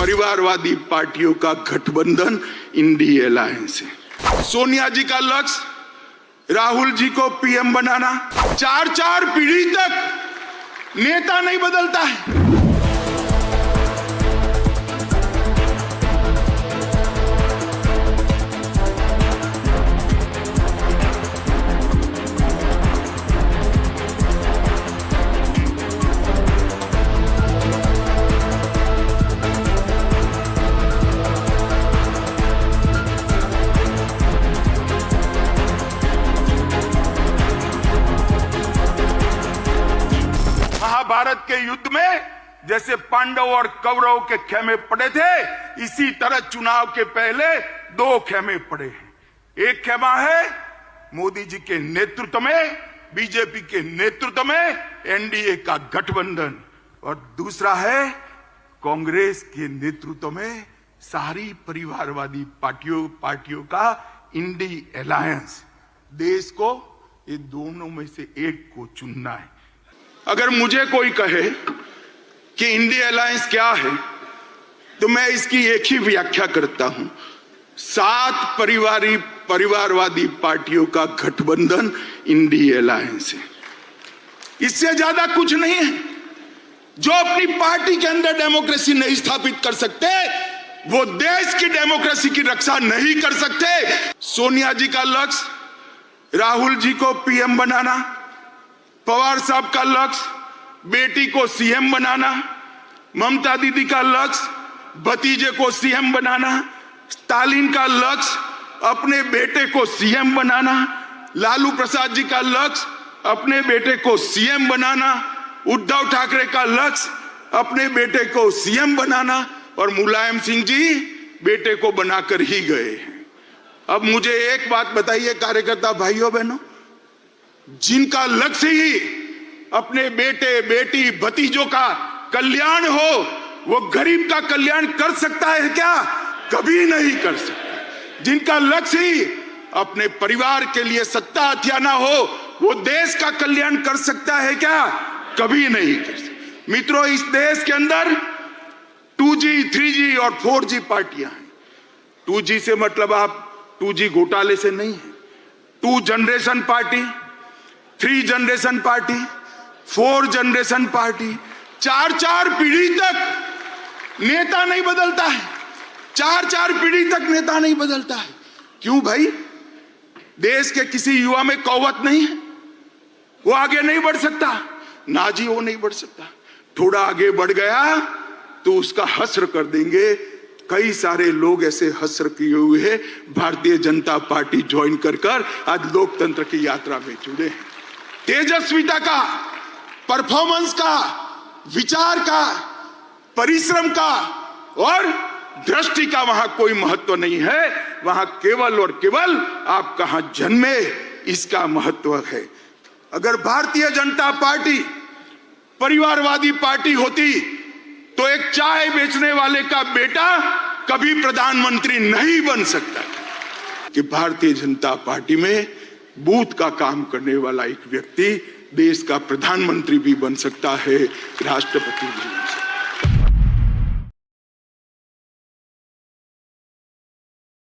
परिवारवादी पार्टियों का गठबंधन इंडी अलायंस है। सोनिया जी का लक्ष्य राहुल जी को पीएम बनाना। 4 पीढ़ी तक नेता नहीं बदलता है। महाभारत के युद्ध में जैसे पांडव और कौरव के खेमे पड़े थे, इसी तरह चुनाव के पहले 2 खेमे पड़े हैं। एक खेमा है मोदी जी के नेतृत्व में, बीजेपी के नेतृत्व में एनडीए का गठबंधन, और दूसरा है कांग्रेस के नेतृत्व में सारी परिवारवादी पार्टियों का इंडी अलायंस। देश को ये दोनों में से एक को चुनना है। अगर मुझे कोई कहे कि इंडी अलायंस क्या है, तो मैं इसकी एक ही व्याख्या करता हूं। 7 परिवारवादी पार्टियों का गठबंधन इंडी अलायंस है। इससे ज्यादा कुछ नहीं है। जो अपनी पार्टी के अंदर डेमोक्रेसी नहीं स्थापित कर सकते, वो देश की डेमोक्रेसी की रक्षा नहीं कर सकते। सोनिया जी का लक्ष्य राहुल जी को पीएम बनाना, पवार साहब का लक्ष्य बेटी को सीएम बनाना, ममता दीदी का लक्ष्य भतीजे को सीएम बनाना, स्टालिन का लक्ष्य अपने बेटे को सीएम बनाना, लालू प्रसाद जी का लक्ष्य अपने बेटे को सीएम बनाना, उद्धव ठाकरे का लक्ष्य अपने बेटे को सीएम बनाना, और मुलायम सिंह जी बेटे को बनाकर ही गए। अब मुझे एक बात बताइए कार्यकर्ता भाइयों बहनों, जिनका लक्ष्य ही अपने बेटे बेटी भतीजों का कल्याण हो, वो गरीब का कल्याण कर सकता है क्या? कभी नहीं कर सकता। जिनका लक्ष्य ही अपने परिवार के लिए सत्ता हथियाना हो, वो देश का कल्याण कर सकता है क्या? कभी नहीं कर सकता। मित्रों, इस देश के अंदर 2G, 3G और 4G पार्टियां हैं। 2G से मतलब आप 2G घोटाले से नहीं है। 2 generation party, 3 generation party, 4 generation party. 4 पीढ़ी तक नेता नहीं बदलता है। 4 पीढ़ी तक नेता नहीं बदलता है। क्यों भाई? देश के किसी युवा में कौवत नहीं है? वो आगे नहीं बढ़ सकता? ना जी, वो नहीं बढ़ सकता। थोड़ा आगे बढ़ गया तो उसका हस्र कर देंगे। कई सारे लोग ऐसे हस्र किए हुए हैं, भारतीय जनता पार्टी ज्वाइन कर आज लोकतंत्र की यात्रा में जुड़े हैं। तेजस्विता का, परफॉर्मेंस का, विचार का, परिश्रम का और दृष्टि का वहां कोई महत्व नहीं है। वहां केवल और केवल आप कहां जन्मे, इसका महत्व है। अगर भारतीय जनता पार्टी परिवारवादी पार्टी होती तो एक चाय बेचने वाले का बेटा कभी प्रधानमंत्री नहीं बन सकता। कि भारतीय जनता पार्टी में बूथ का काम करने वाला एक व्यक्ति देश का प्रधानमंत्री भी बन सकता है, राष्ट्रपति भी बन सकता है।